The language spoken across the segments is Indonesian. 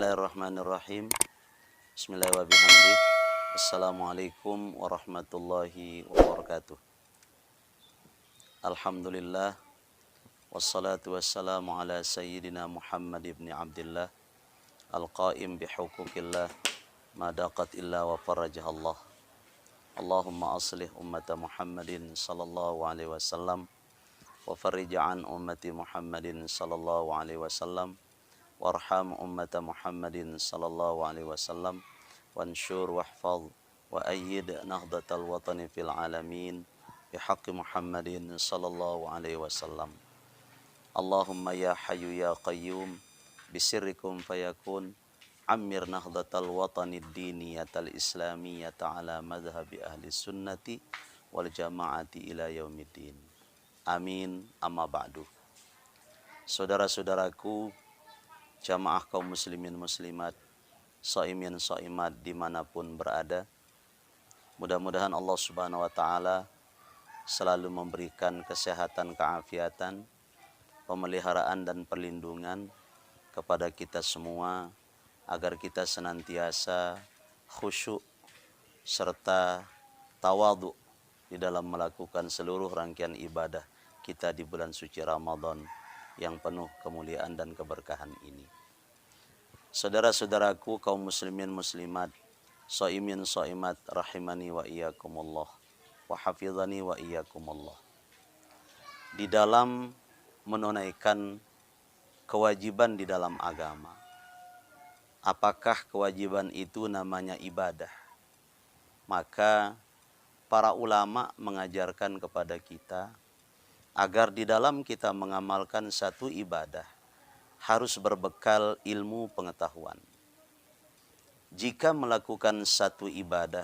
Bismillahirrahmanirrahim. Bismillahirrahmanirrahim. Assalamualaikum warahmatullahi wabarakatuh. Alhamdulillah. Wassalatu wassalamu ala sayyidina Muhammad ibn Abdillah. Al-qaim bihuquqillah. Madaqat illa wa farajah Allah. Allahumma aslih ummata Muhammadin sallallahu alaihi wasallam. Wa farrij'an ummati Muhammadin sallallahu alaihi wasallam. Warham ummata Muhammadin sallallahu alaihi wasallam wansyur wahfaz wa ayyid nahdatal watani fil alamin bihaqqi Muhammadin sallallahu alaihi wasallam. Allahumma ya hayyu ya qayyum bisirrikum fayakun ammir nahdatal watani diniyatal islamiyata ala madhhabi ahli sunnati wal jamaati ila yaumiddin. Amin, amma ba'du. Saudara-saudaraku, jamaah kaum muslimin muslimat, shaimin shaimat dimanapun berada, mudah-mudahan Allah subhanahu wa ta'ala selalu memberikan kesehatan, keafiatan, pemeliharaan dan perlindungan kepada kita semua, agar kita senantiasa khusyuk serta tawadhu di dalam melakukan seluruh rangkaian ibadah kita di bulan suci Ramadan yang penuh kemuliaan dan keberkahan ini. Saudara-saudaraku kaum muslimin muslimat, shaimin shaimat rahimani wa iyyakumullah wa hafizani wa iyyakumullah. Di dalam menunaikan kewajiban di dalam agama, apakah kewajiban itu namanya ibadah? Maka para ulama mengajarkan kepada kita agar di dalam kita mengamalkan satu ibadah harus berbekal ilmu pengetahuan. Jika melakukan satu ibadah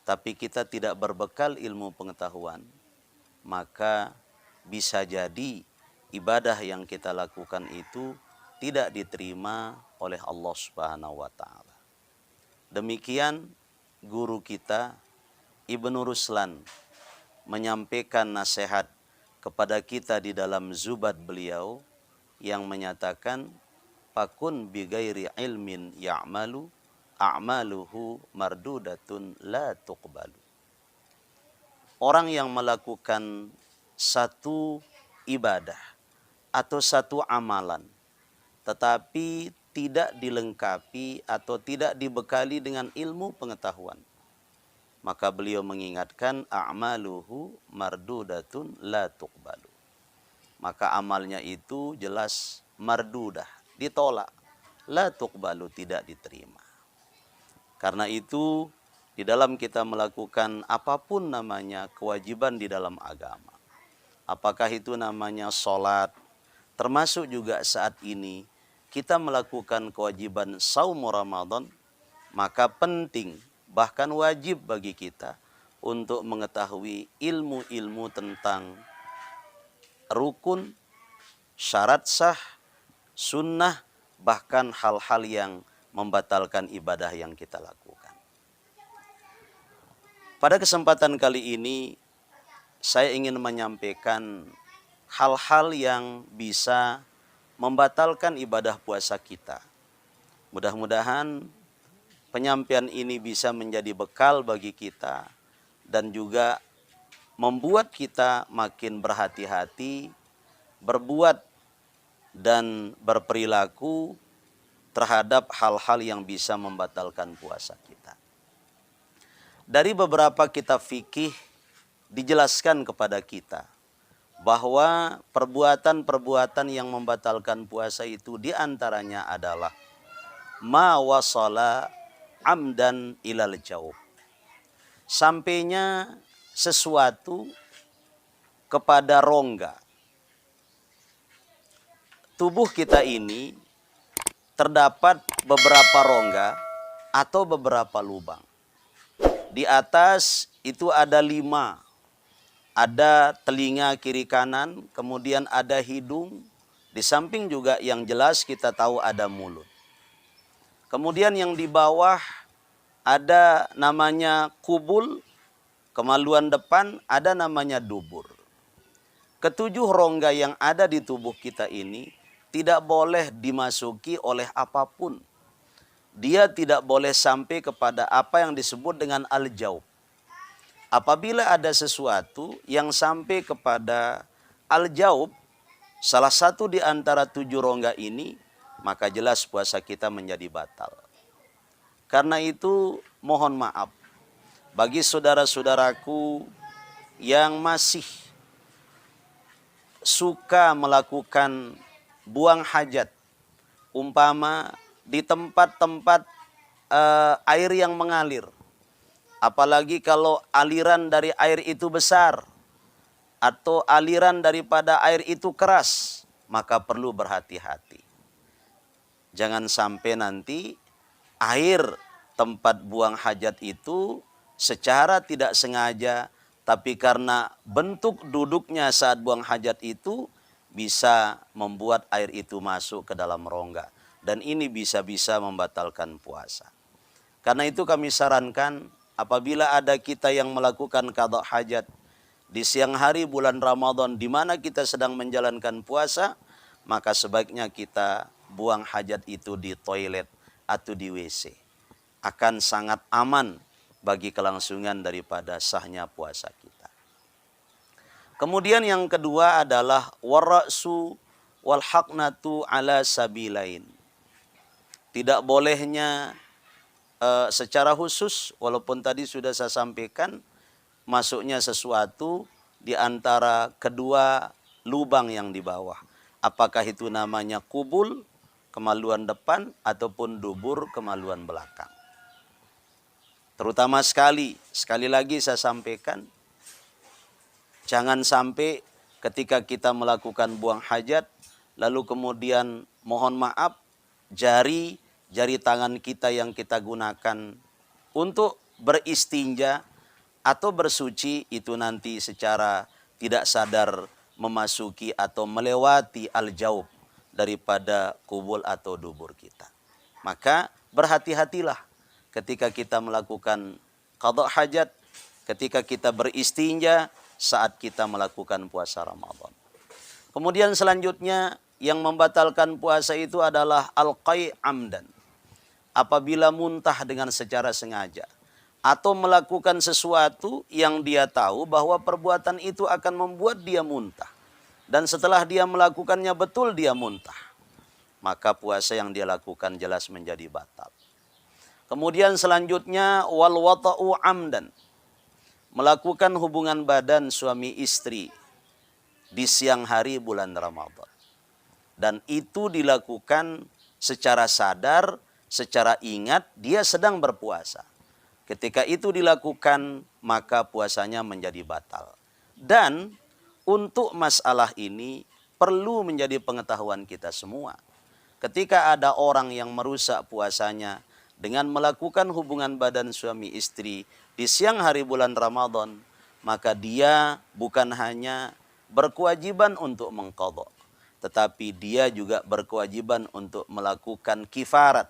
tapi kita tidak berbekal ilmu pengetahuan, maka bisa jadi ibadah yang kita lakukan itu tidak diterima oleh Allah Subhanahu wa taala. Demikian guru kita Ibnu Ruslan menyampaikan nasihat kepada kita di dalam Zubad beliau yang menyatakan fakun bighairi ilmin ya'malu a'maluhu mardudatun la tuqbalu. Orang yang melakukan satu ibadah atau satu amalan tetapi tidak dilengkapi atau tidak dibekali dengan ilmu pengetahuan, maka beliau mengingatkan a'maluhu mardudatun la tuqbalu. Maka amalnya itu jelas mardudah, ditolak. La tuqbalu, tidak diterima. Karena itu di dalam kita melakukan apapun namanya kewajiban di dalam agama, apakah itu namanya sholat, termasuk juga saat ini kita melakukan kewajiban saum Ramadan, maka penting bahkan wajib bagi kita untuk mengetahui ilmu-ilmu tentang rukun, syarat sah, sunnah, bahkan hal-hal yang membatalkan ibadah yang kita lakukan. Pada kesempatan kali ini saya ingin menyampaikan hal-hal yang bisa membatalkan ibadah puasa kita. Mudah-mudahan penyampaian ini bisa menjadi bekal bagi kita dan juga membuat kita makin berhati-hati, berbuat dan berperilaku terhadap hal-hal yang bisa membatalkan puasa kita. Dari beberapa kitab fikih dijelaskan kepada kita bahwa perbuatan-perbuatan yang membatalkan puasa itu diantaranya adalah ma wasala amdan ilal jaub. Sampainya sesuatu kepada rongga. Tubuh kita ini terdapat beberapa rongga atau beberapa lubang. Di atas itu ada 5. Ada telinga kiri kanan, kemudian ada hidung. Di samping juga yang jelas kita tahu ada mulut. Kemudian yang di bawah ada namanya kubul, kemaluan depan, ada namanya dubur. Ketujuh rongga yang ada di tubuh kita ini tidak boleh dimasuki oleh apapun dia tidak boleh sampai kepada apa yang disebut dengan al-jaub. Apabila ada sesuatu yang sampai kepada al-jaub, salah satu di antara 7 rongga ini, maka jelas puasa kita menjadi batal. Karena itu mohon maaf bagi saudara-saudaraku yang masih suka melakukan buang hajat, umpama di tempat-tempat air yang mengalir. Apalagi kalau aliran dari air itu besar atau aliran daripada air itu keras, maka perlu berhati-hati. Jangan sampai nanti air tempat buang hajat itu secara tidak sengaja, tapi karena bentuk duduknya saat buang hajat itu bisa membuat air itu masuk ke dalam rongga. Dan ini bisa-bisa membatalkan puasa. Karena itu kami sarankan apabila ada kita yang melakukan qada hajat di siang hari bulan Ramadan di mana kita sedang menjalankan puasa, maka sebaiknya kita buang hajat itu di toilet atau di WC. Akan sangat aman bagi kelangsungan daripada sahnya puasa kita. Kemudian yang kedua adalah wara'su wal haqnatu ala sabilain. Tidak bolehnya secara khusus, walaupun tadi sudah saya sampaikan, masuknya sesuatu di antara kedua lubang yang di bawah. Apakah itu namanya kubul, kemaluan depan, ataupun dubur, kemaluan belakang. Terutama sekali lagi saya sampaikan, jangan sampai ketika kita melakukan buang hajat, lalu kemudian mohon maaf, jari tangan kita yang kita gunakan untuk beristinja atau bersuci itu nanti secara tidak sadar memasuki atau melewati al-jaub daripada kubul atau dubur kita. Maka berhati-hatilah ketika kita melakukan qada hajat, ketika kita beristinja saat kita melakukan puasa Ramadan. Kemudian selanjutnya yang membatalkan puasa itu adalah al-qai' amdan. Apabila muntah dengan secara sengaja atau melakukan sesuatu yang dia tahu bahwa perbuatan itu akan membuat dia muntah, dan setelah dia melakukannya betul dia muntah, maka puasa yang dia lakukan jelas menjadi batal. Kemudian selanjutnya wal wata'u amdan, melakukan hubungan badan suami istri di siang hari bulan Ramadan, dan itu dilakukan secara sadar, secara ingat dia sedang berpuasa. Ketika itu dilakukan, maka puasanya menjadi batal. Dan untuk masalah ini perlu menjadi pengetahuan kita semua. Ketika ada orang yang merusak puasanya dengan melakukan hubungan badan suami istri di siang hari bulan Ramadan, maka dia bukan hanya berkewajiban untuk mengqadha, tetapi dia juga berkewajiban untuk melakukan kifarat.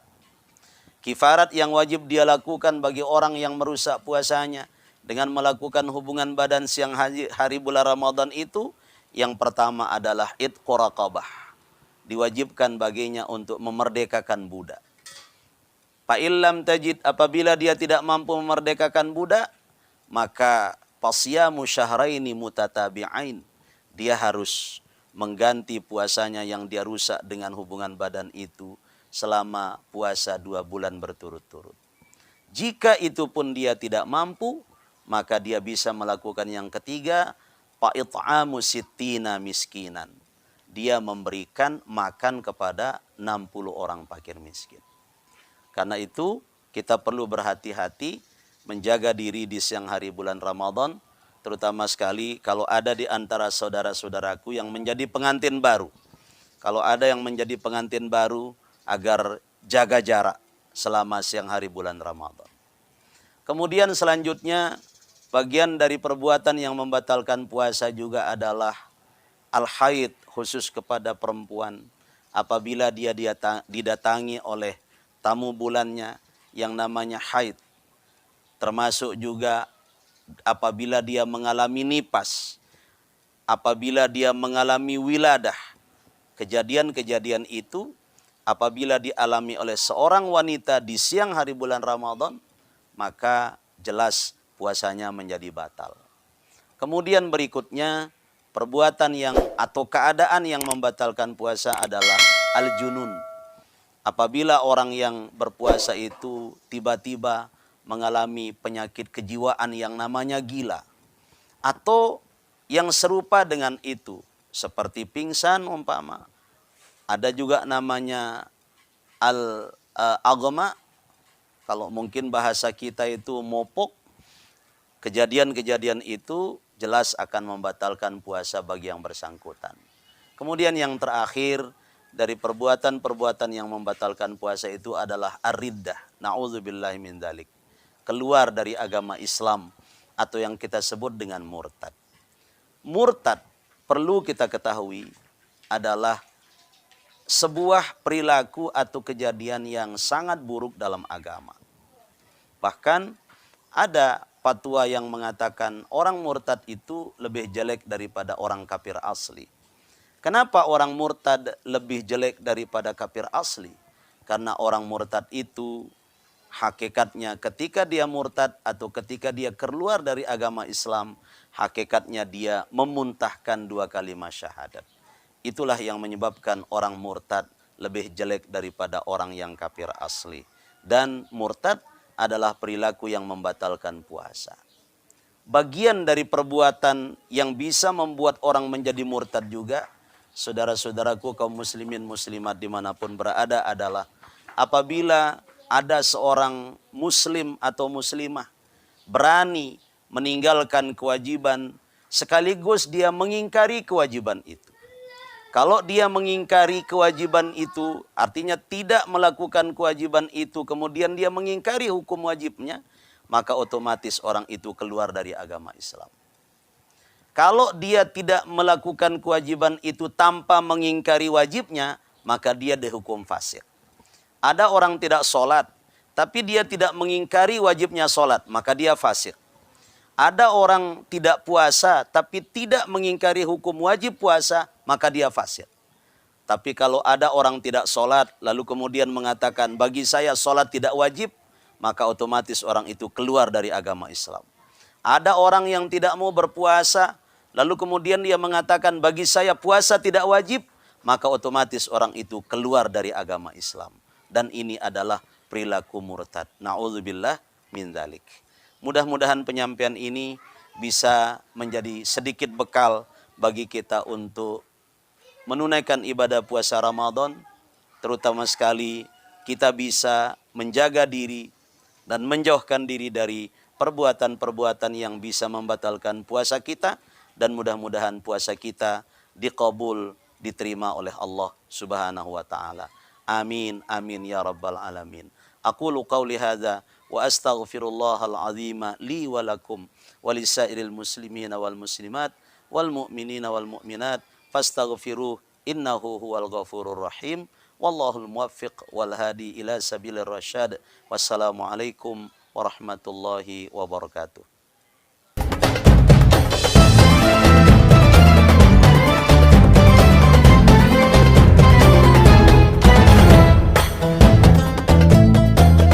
Kifarat yang wajib dia lakukan bagi orang yang merusak puasanya dengan melakukan hubungan badan siang hari bulan Ramadan itu, yang pertama adalah itqu raqabah. Diwajibkan baginya untuk memerdekakan budak. Fa illam tajid, apabila dia tidak mampu memerdekakan budak, maka fasyamu syahraini mutatabi'ain. Dia harus mengganti puasanya yang dia rusak dengan hubungan badan itu selama puasa 2 bulan berturut-turut. Jika itu pun dia tidak mampu, maka dia bisa melakukan yang ketiga, fa'it'amu sittina miskinan. Dia memberikan makan kepada 60 orang fakir miskin. Karena itu kita perlu berhati-hati menjaga diri di siang hari bulan Ramadan, terutama sekali kalau ada di antara saudara-saudaraku yang menjadi pengantin baru. Kalau ada yang menjadi pengantin baru, agar jaga jarak selama siang hari bulan Ramadan. Kemudian selanjutnya, bagian dari perbuatan yang membatalkan puasa juga adalah al-haid, khusus kepada perempuan. Apabila dia didatangi oleh tamu bulannya yang namanya haid. Termasuk juga apabila dia mengalami nifas, apabila dia mengalami wiladah. Kejadian-kejadian itu apabila dialami oleh seorang wanita di siang hari bulan Ramadan, maka jelas puasanya menjadi batal. Kemudian berikutnya, perbuatan yang atau keadaan yang membatalkan puasa adalah al-junun. Apabila orang yang berpuasa itu tiba-tiba mengalami penyakit kejiwaan yang namanya gila, atau yang serupa dengan itu, seperti pingsan umpama. Ada juga namanya al-aghma, kalau mungkin bahasa kita itu mopok. Kejadian-kejadian itu jelas akan membatalkan puasa bagi yang bersangkutan. Kemudian yang terakhir dari perbuatan-perbuatan yang membatalkan puasa itu adalah ar-riddah. Na'udzubillahi min dzalik. Keluar dari agama Islam atau yang kita sebut dengan murtad. Murtad perlu kita ketahui adalah sebuah perilaku atau kejadian yang sangat buruk dalam agama. Bahkan ada fatwa yang mengatakan orang murtad itu lebih jelek daripada orang kafir asli. Kenapa orang murtad lebih jelek daripada kafir asli? Karena orang murtad itu hakikatnya ketika dia murtad atau ketika dia keluar dari agama Islam, hakikatnya dia memuntahkan 2 kalimat syahadat. Itulah yang menyebabkan orang murtad lebih jelek daripada orang yang kafir asli. Dan murtad adalah perilaku yang membatalkan puasa. Bagian dari perbuatan yang bisa membuat orang menjadi murtad juga, saudara-saudaraku kaum muslimin muslimat dimanapun berada, adalah apabila ada seorang muslim atau muslimah berani meninggalkan kewajiban sekaligus dia mengingkari kewajiban itu. Kalau dia mengingkari kewajiban itu, artinya tidak melakukan kewajiban itu, kemudian dia mengingkari hukum wajibnya, maka otomatis orang itu keluar dari agama Islam. Kalau dia tidak melakukan kewajiban itu tanpa mengingkari wajibnya, maka dia dihukum fasik. Ada orang tidak sholat, tapi dia tidak mengingkari wajibnya sholat, maka dia fasik. Ada orang tidak puasa, tapi tidak mengingkari hukum wajib puasa, maka dia fasik. Tapi kalau ada orang tidak sholat, lalu kemudian mengatakan, bagi saya sholat tidak wajib, maka otomatis orang itu keluar dari agama Islam. Ada orang yang tidak mau berpuasa, lalu kemudian dia mengatakan, bagi saya puasa tidak wajib, maka otomatis orang itu keluar dari agama Islam. Dan ini adalah perilaku murtad. Na'udzubillah min dzalik. Mudah-mudahan penyampaian ini bisa menjadi sedikit bekal bagi kita untuk menunaikan ibadah puasa Ramadan. Terutama sekali kita bisa menjaga diri dan menjauhkan diri dari perbuatan-perbuatan yang bisa membatalkan puasa kita. Dan mudah-mudahan puasa kita diqabul, diterima oleh Allah subhanahu wa ta'ala. Amin, amin ya rabbal alamin. Aqulu qawli hadza wa astaghfirullahal azima li wa lakum wa lisairil muslimina wal muslimat wal mu'minina wal mu'minat fastaghfiruh innahu huwal ghafurur rahim wallahul muwaffiq wal hadi ila sabilir rasyad. Wassalamu alaikum warahmatullahi wabarakatuh.